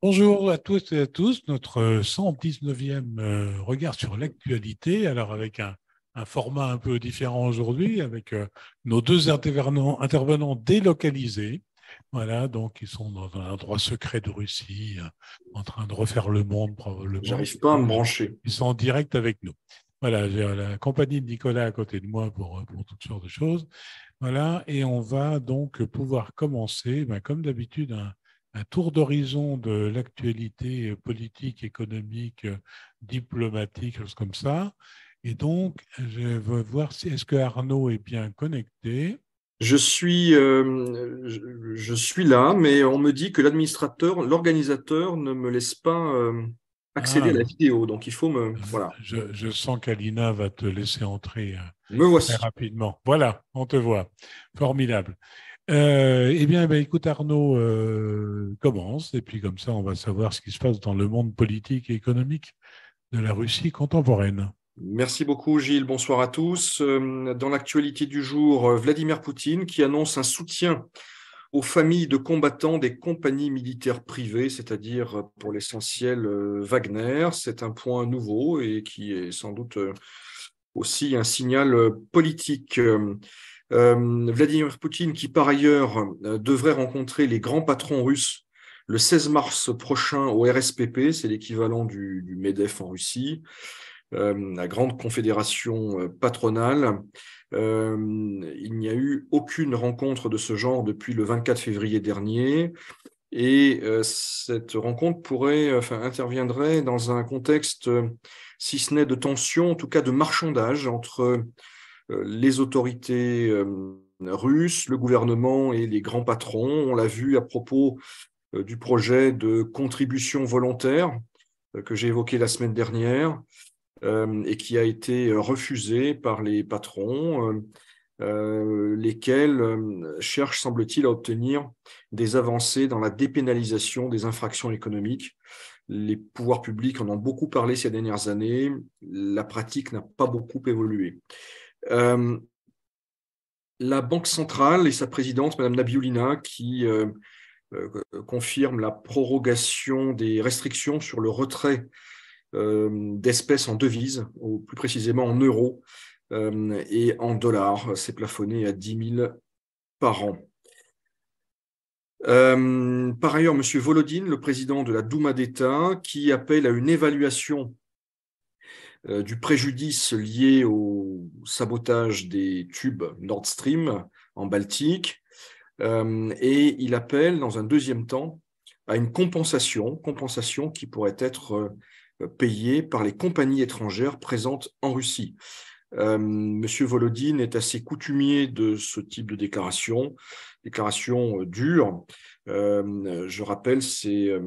Bonjour à tous et à tous, notre 119e regard sur l'actualité, alors avec un format un peu différent aujourd'hui, avec nos deux intervenants délocalisés. Voilà, donc ils sont dans un endroit secret de Russie, en train de refaire le monde probablement. J'arrive pas à me brancher. Ils sont en direct avec nous. Voilà, j'ai la compagnie de Nicolas à côté de moi pour toutes sortes de choses. Voilà, et on va donc pouvoir commencer, ben, comme d'habitude, un tour d'horizon de l'actualité politique, économique, diplomatique, choses comme ça. Et donc, je veux voir si est-ce que Arnaud est bien connecté. Je suis là, mais on me dit que l'organisateur ne me laisse pas accéder à la Ah, vidéo. Donc il faut me... Voilà, je sens qu'Alina va te laisser entrer me très voici. rapidement. Voilà, on te voit. Formidable. Eh bien, écoute, Arnaud commence, et puis comme ça, on va savoir ce qui se passe dans le monde politique et économique de la Russie contemporaine. Merci beaucoup, Gilles. Bonsoir à tous. Dans l'actualité du jour, Vladimir Poutine qui annonce un soutien aux familles de combattants des compagnies militaires privées, c'est-à-dire pour l'essentiel Wagner. C'est un point nouveau et qui est sans doute aussi un signal politique. Vladimir Poutine, qui par ailleurs devrait rencontrer les grands patrons russes le 16 mars prochain au RSPP, c'est l'équivalent du MEDEF en Russie, la grande confédération patronale. Il n'y a eu aucune rencontre de ce genre depuis le 24 février dernier. Et cette rencontre interviendrait dans un contexte, si ce n'est de tension, en tout cas de marchandage entre les autorités russes, le gouvernement et les grands patrons. On l'a vu à propos du projet de contribution volontaire que j'ai évoqué la semaine dernière et qui a été refusé par les patrons, lesquels cherchent, semble-t-il, à obtenir des avancées dans la dépénalisation des infractions économiques. Les pouvoirs publics en ont beaucoup parlé ces dernières années. La pratique n'a pas beaucoup évolué. Euh, la Banque centrale et sa présidente, Mme Nabiulina, qui confirme la prorogation des restrictions sur le retrait d'espèces en devises, ou plus précisément en euros et en dollars. C'est plafonné à 10 000 par an. Par ailleurs, M. Volodine, le président de la Douma d'État, qui appelle à une évaluation du préjudice lié au sabotage des tubes Nord Stream en Baltique. Et il appelle, dans un deuxième temps, à une compensation qui pourrait être payée par les compagnies étrangères présentes en Russie. Monsieur Volodine est assez coutumier de ce type de déclaration dure. Je rappelle ses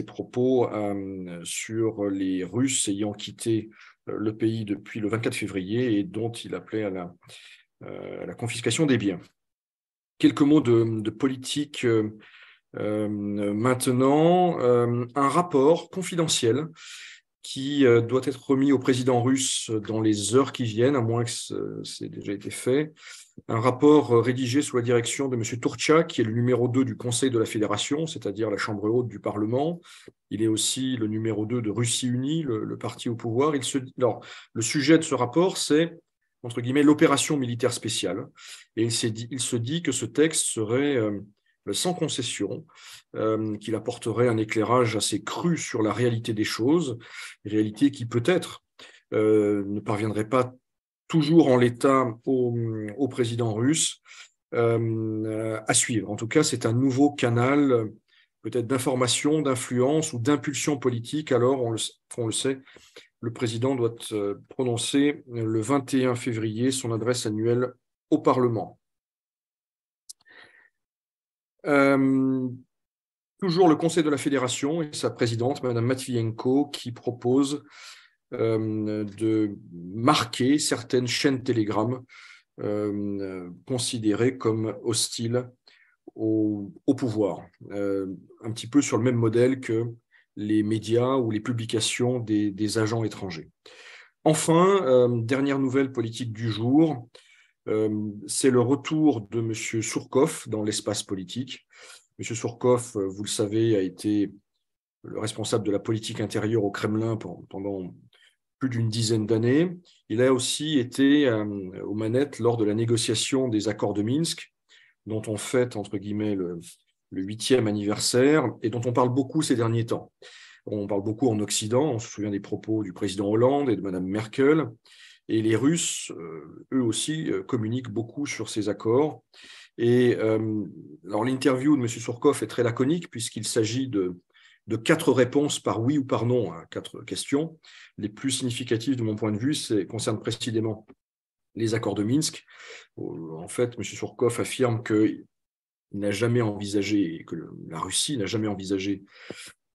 propos sur les Russes ayant quitté le pays depuis le 24 février et dont il appelait à la confiscation des biens. Quelques mots de politique maintenant. Un rapport confidentiel qui doit être remis au président russe dans les heures qui viennent, à moins que c'est déjà été fait. Un rapport rédigé sous la direction de M. Turchak, qui est le numéro 2 du Conseil de la Fédération, c'est-à-dire la Chambre haute du Parlement. Il est aussi le numéro 2 de Russie Unie, le parti au pouvoir. Alors, le sujet de ce rapport, c'est, entre guillemets, l'opération militaire spéciale. Et il se dit que ce texte serait sans concession, qu'il apporterait un éclairage assez cru sur la réalité des choses, réalité qui peut-être ne parviendrait pas toujours en l'état au président russe à suivre. En tout cas, c'est un nouveau canal peut-être d'information, d'influence ou d'impulsion politique. Alors, on le sait, le président doit prononcer le 21 février son adresse annuelle au Parlement. Euh, Toujours le Conseil de la Fédération et sa présidente, Mme Matvienko, qui propose de marquer certaines chaînes Telegram considérées comme hostiles au pouvoir, un petit peu sur le même modèle que les médias ou les publications des agents étrangers. Enfin, dernière nouvelle politique du jour, c'est le retour de M. Surkov dans l'espace politique. M. Surkov, vous le savez, a été le responsable de la politique intérieure au Kremlin pendant plus d'une dizaine d'années. Il a aussi été aux manettes lors de la négociation des accords de Minsk, dont on fête, entre guillemets, le 8e anniversaire et dont on parle beaucoup ces derniers temps. On parle beaucoup en Occident, on se souvient des propos du président Hollande et de Mme Merkel, et les Russes, eux aussi, communiquent beaucoup sur ces accords. Et alors l'interview de M. Surkov est très laconique puisqu'il s'agit de 4 réponses par oui ou par non à 4 questions. Les plus significatives de mon point de vue concernent précisément les accords de Minsk. En fait, M. Surkov affirme qu'il n'a jamais envisagé, que la Russie n'a jamais envisagé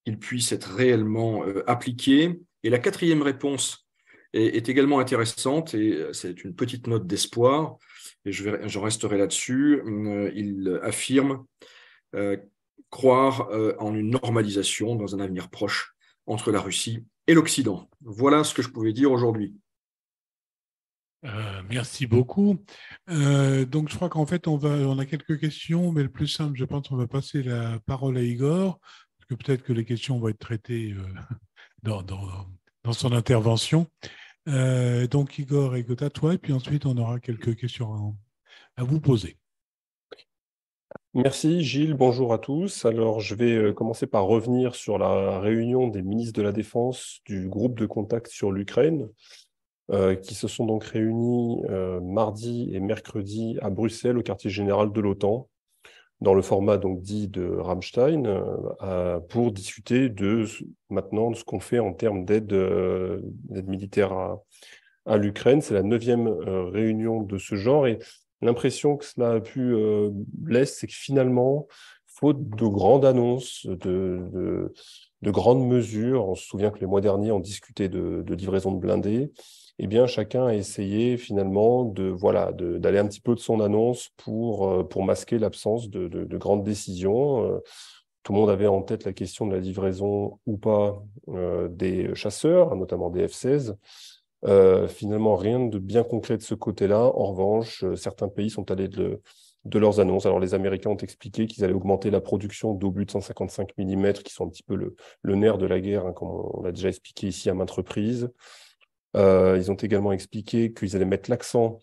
qu'il puisse être réellement appliqué. Et la 4e réponse est également intéressante et c'est une petite note d'espoir. Et j'en resterai là-dessus. Il affirme croire en une normalisation dans un avenir proche entre la Russie et l'Occident. Voilà ce que je pouvais dire aujourd'hui. Merci beaucoup. Donc, je crois qu'en fait, on a quelques questions, mais le plus simple, je pense, on va passer la parole à Igor, parce que peut-être que les questions vont être traitées dans son intervention. Donc, Igor, écoute à toi, et puis ensuite, on aura quelques questions à vous poser. Merci Gilles, bonjour à tous. Alors je vais commencer par revenir sur la réunion des ministres de la Défense du groupe de contact sur l'Ukraine, qui se sont donc réunis mardi et mercredi à Bruxelles, au quartier général de l'OTAN, dans le format donc dit de Rammstein, pour discuter maintenant de ce qu'on fait en termes d'aide militaire à l'Ukraine. C'est la 9e réunion de ce genre, et l'impression que cela a pu laisser, c'est que finalement, faute de grandes annonces, de grandes mesures, on se souvient que les mois derniers, on discutait de livraison de blindés, eh bien, chacun a essayé finalement d'aller un petit peu de son annonce pour masquer l'absence de grandes décisions. Tout le monde avait en tête la question de la livraison ou pas des chasseurs, notamment des F-16. Finalement, rien de bien concret de ce côté-là. En revanche, certains pays sont allés de leurs annonces. Alors, les Américains ont expliqué qu'ils allaient augmenter la production d'obus de 155 mm, qui sont un petit peu le nerf de la guerre, hein, comme on l'a déjà expliqué ici à maintes reprises. Ils ont également expliqué qu'ils allaient mettre l'accent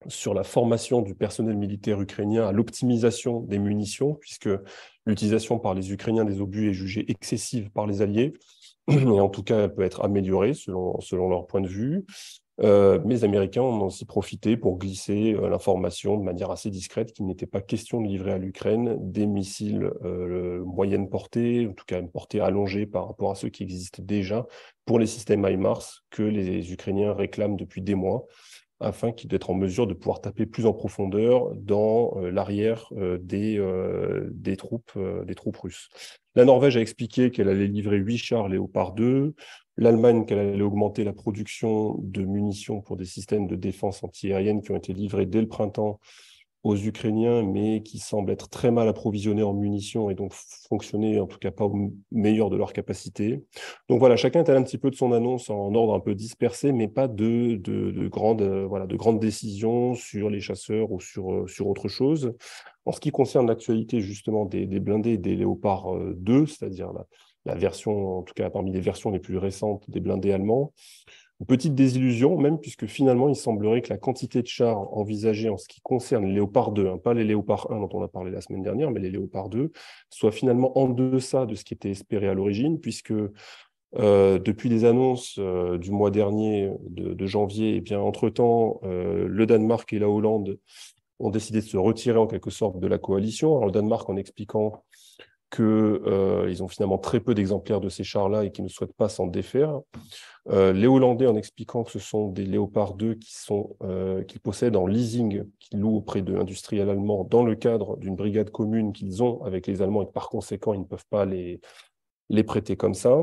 sur la formation du personnel militaire ukrainien à l'optimisation des munitions, puisque l'utilisation par les Ukrainiens des obus est jugée excessive par les Alliés. Et en tout cas, elle peut être améliorée selon leur point de vue. Mais les Américains en ont aussi profité pour glisser l'information de manière assez discrète qu'il n'était pas question de livrer à l'Ukraine des missiles moyenne portée, en tout cas une portée allongée par rapport à ceux qui existent déjà pour les systèmes HIMARS que les Ukrainiens réclament depuis des mois, afin qu'ils soient en mesure de pouvoir taper plus en profondeur dans l'arrière des troupes russes. La Norvège a expliqué qu'elle allait livrer 8 chars Léopard 2, l'Allemagne qu'elle allait augmenter la production de munitions pour des systèmes de défense antiaérienne qui ont été livrés dès le printemps aux Ukrainiens, mais qui semblent être très mal approvisionnés en munitions et donc fonctionner en tout cas pas au meilleur de leur capacité. Donc voilà, chacun est allé un petit peu de son annonce en ordre un peu dispersé, mais pas de grandes décisions sur les chasseurs ou sur autre chose. En ce qui concerne l'actualité justement des blindés des Léopard 2, c'est-à-dire la version, en tout cas parmi les versions les plus récentes des blindés allemands, une petite désillusion même, puisque finalement, il semblerait que la quantité de chars envisagée en ce qui concerne les Léopard 2, hein, pas les Léopard 1 dont on a parlé la semaine dernière, mais les Léopard 2, soit finalement en deçà de ce qui était espéré à l'origine, puisque depuis les annonces du mois dernier, de janvier, et bien, entre-temps, le Danemark et la Hollande ont décidé de se retirer en quelque sorte de la coalition. Alors, le Danemark en expliquant qu'ils ont finalement très peu d'exemplaires de ces chars-là et qu'ils ne souhaitent pas s'en défaire. Les Hollandais en expliquant que ce sont des Léopard 2 qu'ils possèdent en leasing, qu'ils louent auprès d'industriels allemands dans le cadre d'une brigade commune qu'ils ont avec les Allemands et que par conséquent, ils ne peuvent pas les prêter comme ça.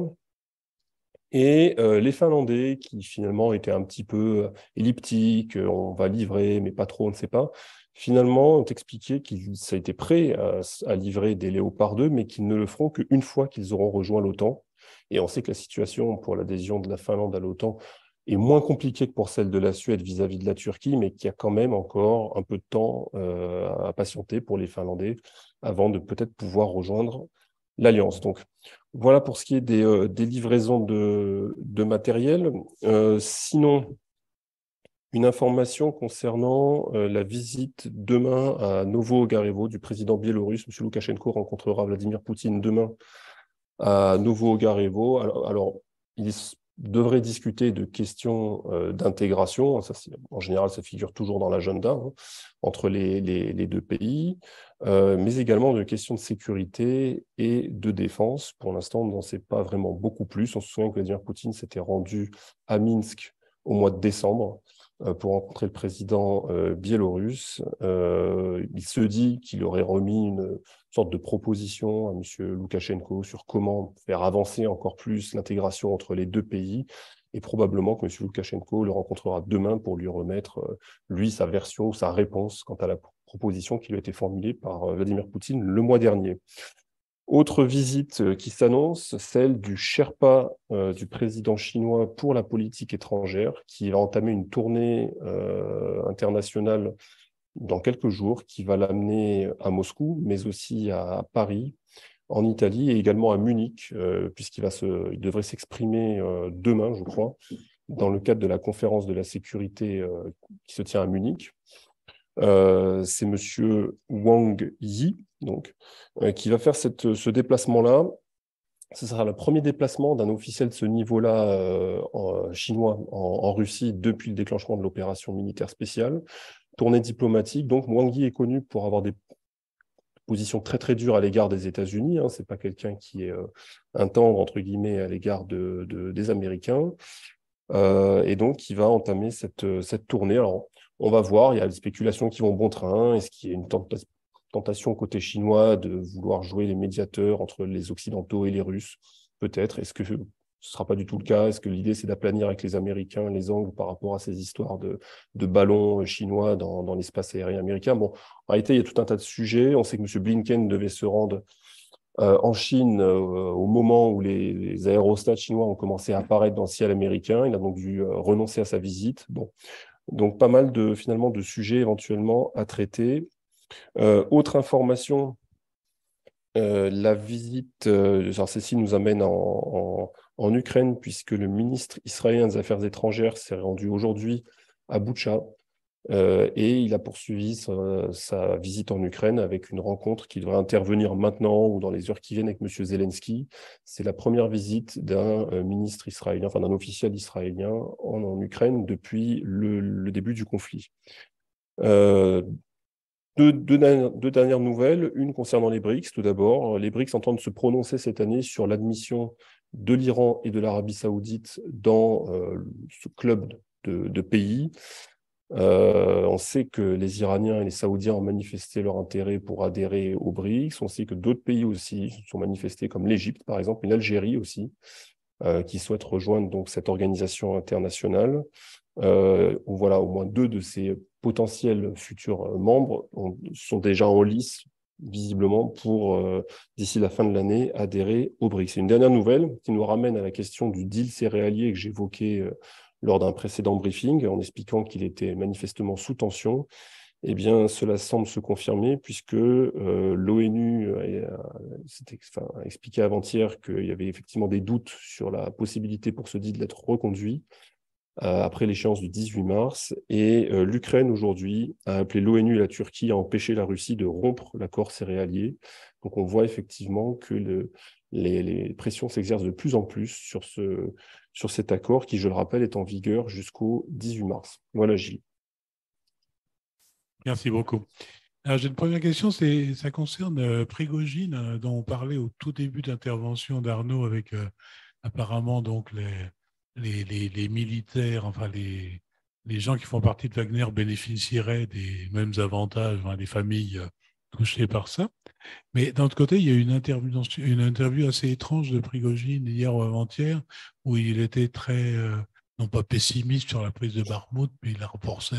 Et les Finlandais, qui finalement étaient un petit peu elliptiques, on va livrer, mais pas trop, on ne sait pas, finalement ont expliqué qu'ils ça a été prêt à livrer des Léopard 2, mais qu'ils ne le feront qu'une fois qu'ils auront rejoint l'OTAN. Et on sait que la situation pour l'adhésion de la Finlande à l'OTAN est moins compliquée que pour celle de la Suède vis-à-vis de la Turquie, mais qu'il y a quand même encore un peu de temps à patienter pour les Finlandais avant de peut-être pouvoir rejoindre l'Alliance. Donc, voilà pour ce qui est des livraisons de matériel. Sinon, une information concernant la visite demain à Novo-Ogarevo du président biélorusse. M. Loukachenko rencontrera Vladimir Poutine demain à Novo-Ogarevo. Alors, il devrait discuter de questions d'intégration. En général, ça figure toujours dans l'agenda entre les deux pays, mais également de questions de sécurité et de défense. Pour l'instant, on n'en sait pas vraiment beaucoup plus. On se souvient que Vladimir Poutine s'était rendu à Minsk au mois de décembre pour rencontrer le président biélorusse. Il se dit qu'il aurait remis une sorte de proposition à M. Loukachenko sur comment faire avancer encore plus l'intégration entre les deux pays. Et probablement que M. Loukachenko le rencontrera demain pour lui remettre, lui, sa version ou sa réponse quant à la proposition qui lui a été formulée par Vladimir Poutine le mois dernier. Autre visite qui s'annonce, celle du Sherpa du président chinois pour la politique étrangère, qui va entamer une tournée internationale dans quelques jours, qui va l'amener à Moscou, mais aussi à Paris, en Italie et également à Munich, puisqu'il devrait s'exprimer demain, je crois, dans le cadre de la conférence de la sécurité qui se tient à Munich. C'est M. Wang Yi, donc, qui va faire ce déplacement-là. Ce sera le premier déplacement d'un officiel de ce niveau-là chinois en Russie depuis le déclenchement de l'opération militaire spéciale. Tournée diplomatique. Donc, Wang Yi est connu pour avoir des positions très, très dures à l'égard des États-Unis. Ce n'est pas quelqu'un qui est un tendre, entre guillemets, à l'égard des Américains. Et donc, il va entamer cette tournée. Alors, on va voir, il y a des spéculations qui vont bon train. Est-ce qu'il y a une tentation côté chinois de vouloir jouer les médiateurs entre les Occidentaux et les Russes? Peut-être. Est-ce que ce ne sera pas du tout le cas? Est-ce que l'idée, c'est d'aplanir avec les Américains les angles par rapport à ces histoires de ballons chinois dans l'espace aérien américain? Bon, en réalité, il y a tout un tas de sujets. On sait que M. Blinken devait se rendre en Chine au moment où les aérostats chinois ont commencé à apparaître dans le ciel américain. Il a donc dû renoncer à sa visite. Bon. Donc, pas mal finalement de sujets éventuellement à traiter. Autre information, la visite, alors celle-ci nous amène en Ukraine, puisque le ministre israélien des Affaires étrangères s'est rendu aujourd'hui à Boutcha, et il a poursuivi sa visite en Ukraine avec une rencontre qui devrait intervenir maintenant ou dans les heures qui viennent avec M. Zelensky. C'est la première visite d'un ministre israélien, enfin d'un officiel israélien en Ukraine depuis le début du conflit. Deux dernières nouvelles, une concernant les BRICS tout d'abord. Les BRICS entendent se prononcer cette année sur l'admission de l'Iran et de l'Arabie saoudite dans ce club de pays. On sait que les Iraniens et les Saoudiens ont manifesté leur intérêt pour adhérer aux BRICS. On sait que d'autres pays aussi se sont manifestés, comme l'Égypte par exemple, et l'Algérie aussi, qui souhaitent rejoindre donc cette organisation internationale. Voilà, au moins 2 de ces potentiels futurs membres sont déjà en lice, visiblement, pour, d'ici la fin de l'année, adhérer aux BRICS. C'est une dernière nouvelle qui nous ramène à la question du deal céréalier que j'évoquais lors d'un précédent briefing, en expliquant qu'il était manifestement sous tension. Eh bien, cela semble se confirmer puisque l'ONU a expliqué avant-hier qu'il y avait effectivement des doutes sur la possibilité pour ce deal d'être reconduit après l'échéance du 18 mars. Et l'Ukraine, aujourd'hui, a appelé l'ONU et la Turquie à empêcher la Russie de rompre l'accord céréalier. Donc, on voit effectivement que les pressions s'exercent de plus en plus sur cet accord qui, je le rappelle, est en vigueur jusqu'au 18 mars. Voilà, Gilles. Merci beaucoup. Alors, j'ai une première question, ça concerne Prigojine, dont on parlait au tout début d'intervention d'Arnaud avec apparemment donc les militaires, enfin les gens qui font partie de Wagner bénéficieraient des mêmes avantages, les familles touchées par ça. Mais d'un autre côté, il y a eu une interview assez étrange de Prigojine hier ou avant-hier, où il était très, non pas pessimiste sur la prise de Bakhmout, mais il la reportait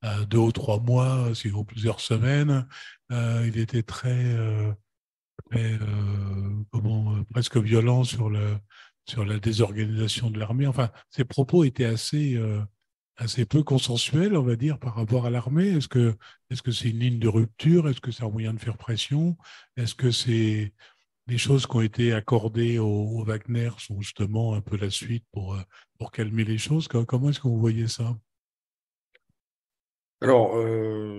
à 2 ou 3 mois, sinon plusieurs semaines. Il était très presque violent sur la désorganisation de l'armée. Enfin, ses propos étaient assez peu consensuels, on va dire, par rapport à l'armée. Est-ce que c'est une ligne de rupture? Est-ce que c'est un moyen de faire pression? Est-ce que c'est les choses qui ont été accordées au Wagner sont justement un peu la suite pour calmer les choses. Comment est-ce que vous voyez ça? Alors,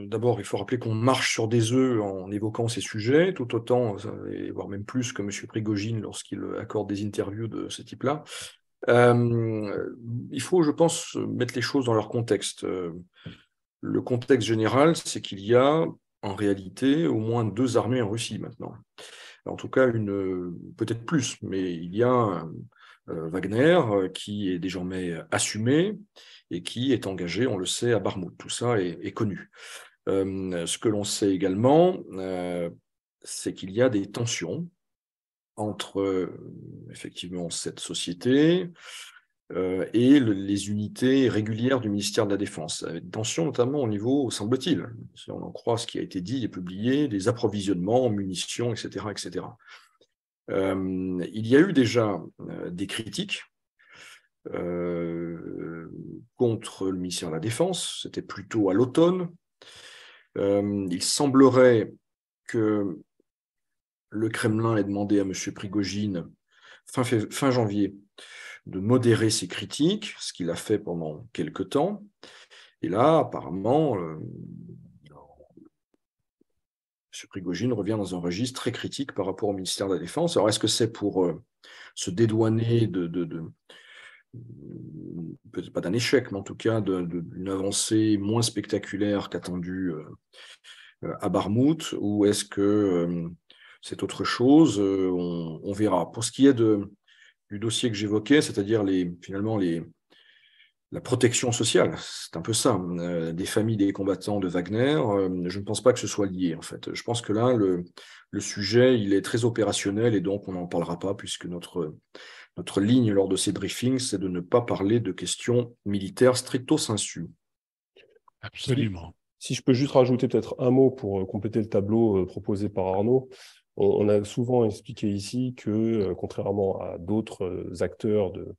d'abord, il faut rappeler qu'on marche sur des œufs en évoquant ces sujets, tout autant, et voire même plus que M. Prigogine lorsqu'il accorde des interviews de ce type-là. Il faut, je pense, mettre les choses dans leur contexte. Le contexte général, c'est qu'il y a en réalité au moins 2 armées en Russie maintenant. En tout cas, peut-être plus, mais il y a Wagner qui est désormais assumé et qui est engagé, on le sait, à Barmout. Tout ça est connu. Ce que l'on sait également, c'est qu'il y a des tensions entre effectivement cette société et les unités régulières du ministère de la Défense, avec des tensions notamment au niveau, semble-t-il, si on en croit ce qui a été dit et publié, des approvisionnements en munitions, etc. etc. Il y a eu déjà des critiques contre le ministère de la Défense, c'était plutôt à l'automne. Il semblerait que le Kremlin ait demandé à M. Prigogine, fin janvier, de modérer ses critiques, ce qu'il a fait pendant quelque temps. Et là, apparemment, M. Prigogine revient dans un registre très critique par rapport au ministère de la Défense. Alors, est-ce que c'est pour se dédouaner peut-être pas d'un échec, mais en tout cas d'une avancée moins spectaculaire qu'attendue à Barmout, ou est-ce que c'est autre chose? On verra. Pour ce qui est du dossier que j'évoquais, c'est-à-dire finalement la protection sociale, c'est un peu ça, des familles des combattants de Wagner, je ne pense pas que ce soit lié, en fait. Je pense que là, le sujet, il est très opérationnel et donc on n'en parlera pas puisque notre ligne lors de ces briefings, c'est de ne pas parler de questions militaires stricto sensu. Absolument. Si je peux juste rajouter peut-être un mot pour compléter le tableau proposé par Arnaud, on a souvent expliqué ici que, contrairement à d'autres acteurs de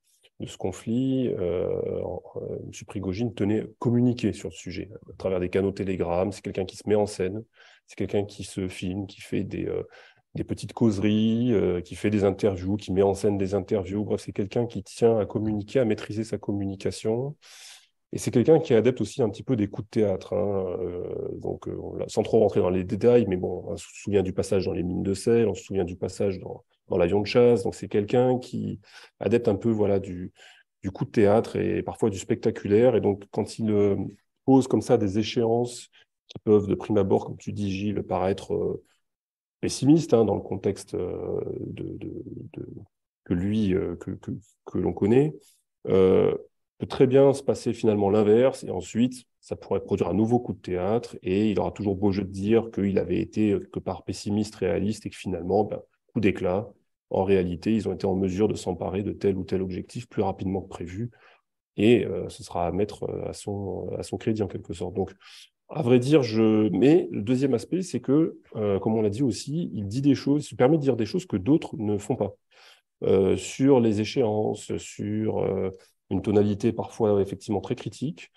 ce conflit, M. Prigogine tenait à communiquer sur le sujet à travers des canaux Telegram. C'est quelqu'un qui se met en scène, c'est quelqu'un qui se filme, qui fait des petites causeries, qui fait des interviews, qui met en scène des interviews. Bref, c'est quelqu'un qui tient à communiquer, à maîtriser sa communication. Et c'est quelqu'un qui est adepte aussi un petit peu des coups de théâtre. Donc, sans trop rentrer dans les détails, mais bon, on se souvient du passage dans les mines de sel, on se souvient du passage dans l'avion de chasse. Donc, c'est quelqu'un qui est adepte un peu voilà, du coup de théâtre et parfois du spectaculaire. Et donc, quand il pose comme ça des échéances qui peuvent, de prime abord, comme tu dis, Gilles, paraître pessimistes dans le contexte que l'on connaît, peut très bien se passer finalement l'inverse, et ensuite, ça pourrait produire un nouveau coup de théâtre, et il aura toujours beau jeu de dire qu'il avait été quelque part pessimiste, réaliste, et que finalement, coup d'éclat, en réalité, ils ont été en mesure de s'emparer de tel ou tel objectif plus rapidement que prévu, et ce sera à mettre à son crédit en quelque sorte. Donc, à vrai dire, mais le deuxième aspect, c'est que, comme on l'a dit aussi, il dit des choses, il se permet de dire des choses que d'autres ne font pas. Sur les échéances, sur une tonalité parfois effectivement très critique.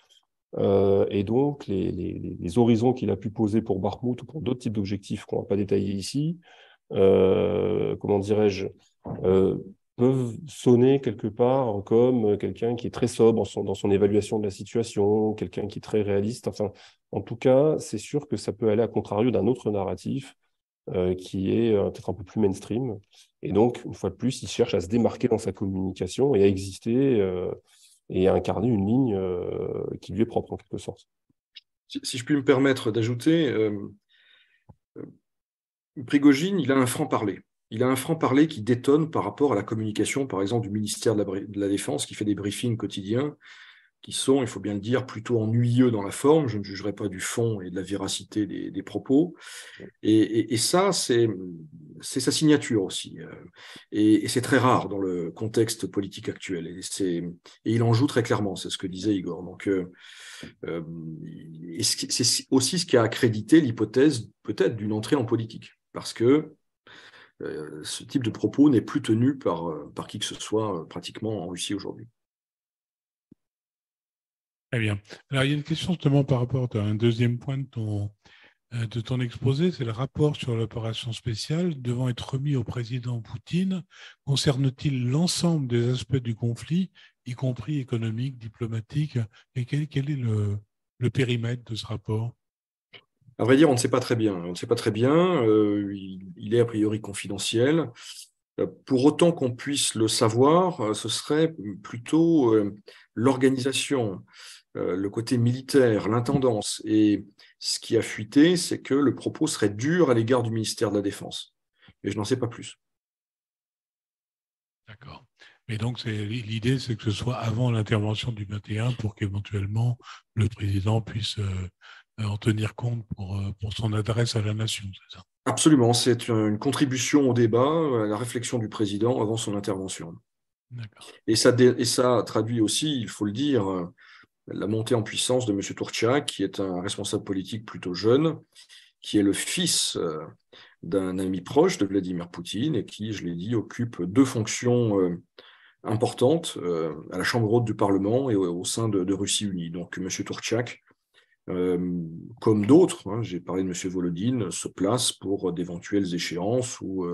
Et donc, les horizons qu'il a pu poser pour Bakhmout ou pour d'autres types d'objectifs qu'on ne va pas détailler ici, comment dirais-je, peuvent sonner quelque part comme quelqu'un qui est très sobre dans son évaluation de la situation, quelqu'un qui est très réaliste. Enfin, en tout cas, c'est sûr que ça peut aller à contrario d'un autre narratif qui est peut-être un peu plus mainstream. Et donc, une fois de plus, il cherche à se démarquer dans sa communication et à exister et à incarner une ligne qui lui est propre, en quelque sorte. Si je puis me permettre d'ajouter, Prigogine, il a un franc-parler. Il a un franc-parler qui détonne par rapport à la communication, par exemple, du ministère de la Défense, qui fait des briefings quotidiens, qui sont, il faut bien le dire, plutôt ennuyeux dans la forme. Je ne jugerai pas du fond et de la véracité des propos. Et ça, c'est sa signature aussi. Et c'est très rare dans le contexte politique actuel. Et il en joue très clairement, c'est ce que disait Igor. Donc, c'est aussi ce qui a accrédité l'hypothèse peut-être d'une entrée en politique. Parce que ce type de propos n'est plus tenu par qui que ce soit pratiquement en Russie aujourd'hui. Très bien. Alors, il y a une question justement par rapport à un deuxième point de de ton exposé, c'est le rapport sur l'opération spéciale devant être remis au président Poutine. Concerne-t-il l'ensemble des aspects du conflit, y compris économique, diplomatique? Et quel est le périmètre de ce rapport? À vrai dire, on ne sait pas très bien. On ne sait pas très bien. Il est a priori confidentiel. Pour autant qu'on puisse le savoir, ce serait plutôt l'organisation, le côté militaire, l'intendance. Et ce qui a fuité, c'est que le propos serait dur à l'égard du ministère de la Défense. Et je n'en sais pas plus. D'accord. Mais donc, l'idée, c'est que ce soit avant l'intervention du 21 pour qu'éventuellement le président puisse en tenir compte pour son adresse à la nation, c'est ça? Absolument, c'est une contribution au débat, à la réflexion du président avant son intervention. D'accord. Et ça traduit aussi, il faut le dire, la montée en puissance de M. Tourtchak, qui est un responsable politique plutôt jeune, qui est le fils d'un ami proche de Vladimir Poutine et qui, je l'ai dit, occupe deux fonctions importantes à la Chambre haute du Parlement et au sein de Russie unie. Donc M. Tourtchak, comme d'autres, hein, j'ai parlé de M. Volodine, se place pour d'éventuelles échéances ou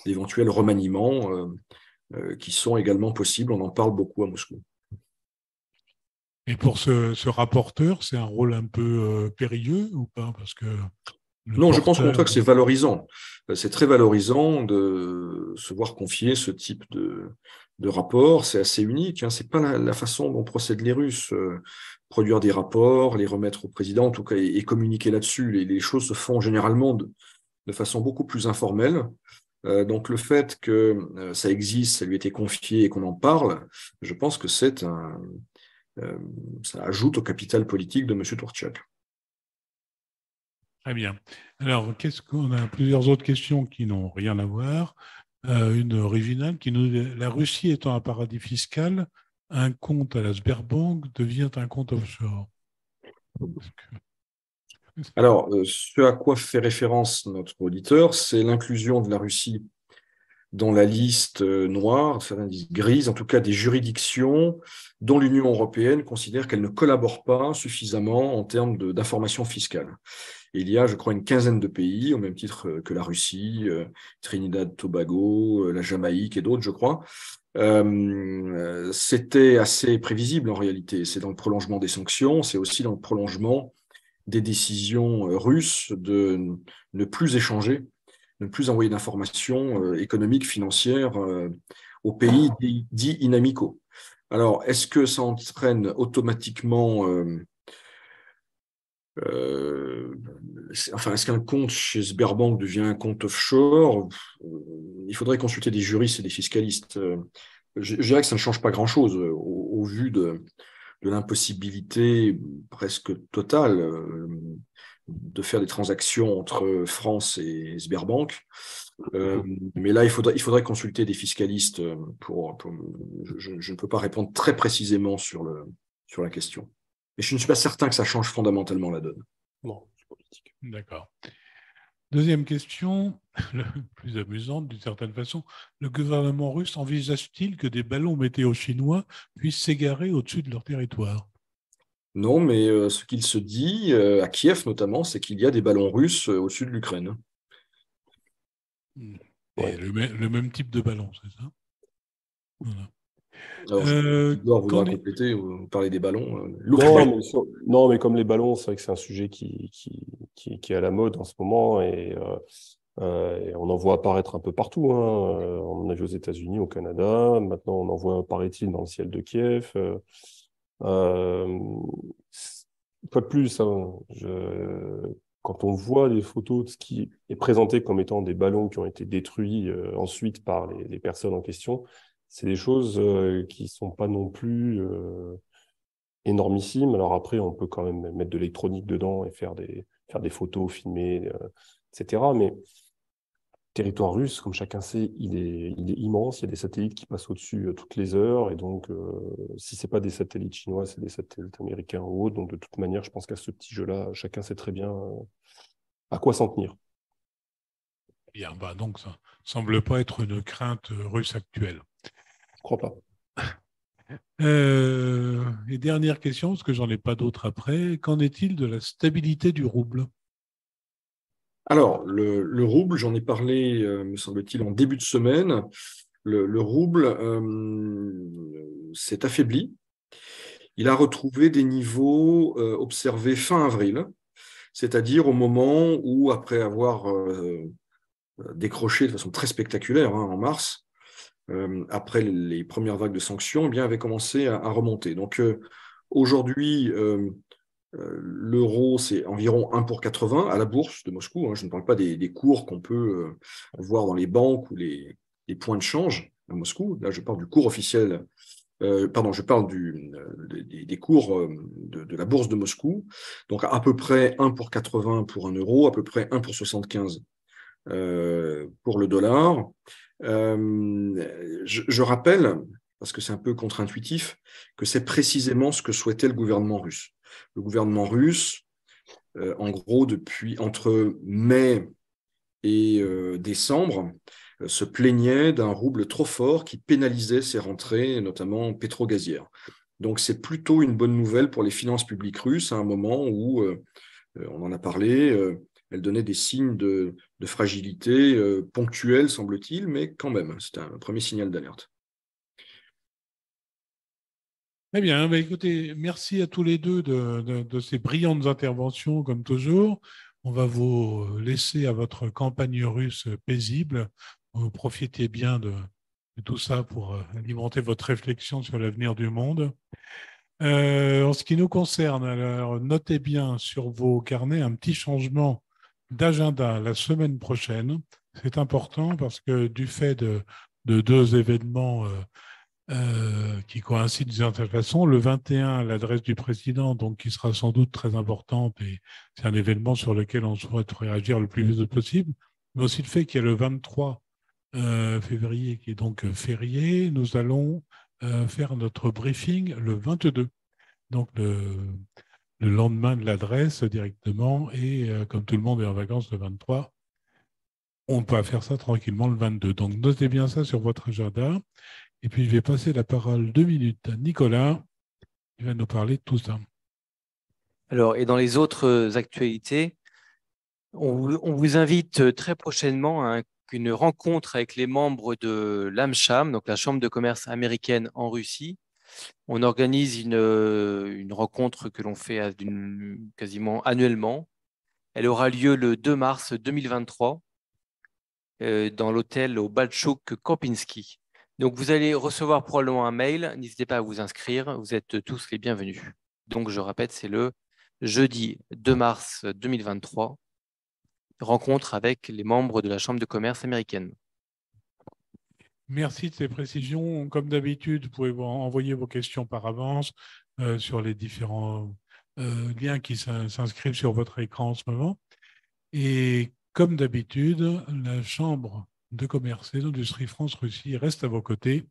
d'éventuels remaniements qui sont également possibles. On en parle beaucoup à Moscou. Et pour ce rapporteur, c'est un rôle un peu périlleux ou pas? Parce que le Non, je pense au porteur... contraire que c'est valorisant. C'est très valorisant de se voir confier ce type de rapport. C'est assez unique. Hein. C'est pas la façon dont procèdent les Russes. Produire des rapports, les remettre au président, en tout cas, et communiquer là-dessus. Les choses se font généralement de façon beaucoup plus informelle. Donc le fait que ça existe, ça lui a été confié et qu'on en parle, je pense que ça ajoute au capital politique de M. Tourtchak. Très bien. Alors, qu'est-ce qu'on a plusieurs autres questions qui n'ont rien à voir. Une originale qui nous dit, la Russie étant un paradis fiscal, un compte à la Sberbank devient un compte offshore. Alors, ce à quoi fait référence notre auditeur, c'est l'inclusion de la Russie dans la liste noire, certaines liste grise, en tout cas des juridictions dont l'Union européenne considère qu'elles ne collaborent pas suffisamment en termes d'information fiscale. Et il y a, je crois, une quinzaine de pays, au même titre que la Russie, Trinidad, Tobago, la Jamaïque et d'autres, je crois. C'était assez prévisible en réalité. C'est dans le prolongement des sanctions, c'est aussi dans le prolongement des décisions russes de ne plus échanger, ne plus envoyer d'informations économiques, financières aux pays dits inamicaux. Alors, est-ce que ça entraîne automatiquement est-ce qu'un compte chez Sberbank devient un compte offshore? Il faudrait consulter des juristes et des fiscalistes. Je dirais que ça ne change pas grand-chose au vu de l'impossibilité presque totale de faire des transactions entre France et Sberbank. Mais là, il faudrait consulter des fiscalistes je ne peux pas répondre très précisément sur la question. Mais je ne suis pas certain que ça change fondamentalement la donne. Non, c'est politique. D'accord. Deuxième question, le plus amusante d'une certaine façon. Le gouvernement russe envisage-t-il que des ballons météo chinois puissent s'égarer au-dessus de leur territoire? Non, mais ce qu'il se dit, à Kiev notamment, c'est qu'il y a des ballons russes au-dessus de l'Ukraine. Et le même type de ballon, c'est ça? Voilà. Alors, Igor voudra Qu'en est... compléter ou parler des ballons. Non, mais comme les ballons, c'est vrai que c'est un sujet qui est à la mode en ce moment et on en voit apparaître un peu partout. Hein. On en a vu aux États-Unis, au Canada. Maintenant, on en voit, paraît-il, dans le ciel de Kiev. Une fois de plus, hein, quand on voit les photos de ce qui est présenté comme étant des ballons qui ont été détruits ensuite par les personnes en question, c'est des choses qui sont pas non plus énormissimes. Alors après, on peut quand même mettre de l'électronique dedans et faire des photos, filmer, etc. Mais territoire russe, comme chacun sait, il est immense. Il y a des satellites qui passent au-dessus toutes les heures. Et donc, si ce n'est pas des satellites chinois, c'est des satellites américains ou autres. Donc, de toute manière, je pense qu'à ce petit jeu-là, chacun sait très bien à quoi s'en tenir. Bien, donc, ça ne semble pas être une crainte russe actuelle. Je ne crois pas. Et dernière question, parce que j'en ai pas d'autres après. Qu'en est-il de la stabilité du rouble? Alors, le rouble, j'en ai parlé, me semble-t-il, en début de semaine. Le rouble s'est affaibli. Il a retrouvé des niveaux observés fin avril, c'est-à-dire au moment où, après avoir décroché de façon très spectaculaire en mars, après les premières vagues de sanctions, eh bien, avait commencé à remonter. Donc aujourd'hui, l'euro, c'est environ 1 pour 80 à la bourse de Moscou. Je ne parle pas des cours qu'on peut voir dans les banques ou les points de change à Moscou. Là, je parle du cours officiel. Pardon, je parle des cours de la bourse de Moscou. Donc, à peu près 1 pour 80 pour un euro, à peu près 1 pour 75 pour le dollar. Je rappelle, parce que c'est un peu contre-intuitif, que c'est précisément ce que souhaitait le gouvernement russe. Le gouvernement russe, en gros, depuis entre mai et décembre, se plaignait d'un rouble trop fort qui pénalisait ses rentrées, notamment pétro-gazières. Donc c'est plutôt une bonne nouvelle pour les finances publiques russes à un moment où, on en a parlé, elles donnaient des signes de fragilité ponctuelle, semble-t-il, mais quand même, c'est un premier signal d'alerte. Eh bien, écoutez, merci à tous les deux de ces brillantes interventions, comme toujours. On va vous laisser à votre campagne russe paisible. Vous profitez bien de tout ça pour alimenter votre réflexion sur l'avenir du monde. En ce qui nous concerne, alors, notez bien sur vos carnets un petit changement d'agenda la semaine prochaine. C'est important parce que du fait de deux événements qui coïncide d'une certaine façon. Le 21, l'adresse du président, donc qui sera sans doute très importante, et c'est un événement sur lequel on souhaite réagir le plus vite possible, mais aussi le fait qu'il y a le 23 février qui est donc férié. Nous allons faire notre briefing le 22, donc le lendemain de l'adresse directement, et comme tout le monde est en vacances le 23, on peut faire ça tranquillement le 22. Donc notez bien ça sur votre agenda. Et puis, je vais passer la parole 2 minutes à Nicolas, qui va nous parler de tout ça. Alors, et dans les autres actualités, on vous invite très prochainement à une rencontre avec les membres de l'AmCham, donc la Chambre de commerce américaine en Russie. On organise une rencontre que l'on fait quasiment annuellement. Elle aura lieu le 2 mars 2023 dans l'hôtel au Balchouk-Kempinski. Donc, vous allez recevoir probablement un mail. N'hésitez pas à vous inscrire. Vous êtes tous les bienvenus. Donc, je répète, c'est le jeudi 2 mars 2023, rencontre avec les membres de la Chambre de commerce américaine. Merci de ces précisions. Comme d'habitude, vous pouvez envoyer vos questions par avance sur les différents liens qui s'inscrivent sur votre écran en ce moment. Et comme d'habitude, la Chambre de commerce et d'industrie France-Russie reste à vos côtés.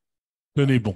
Tenez bon.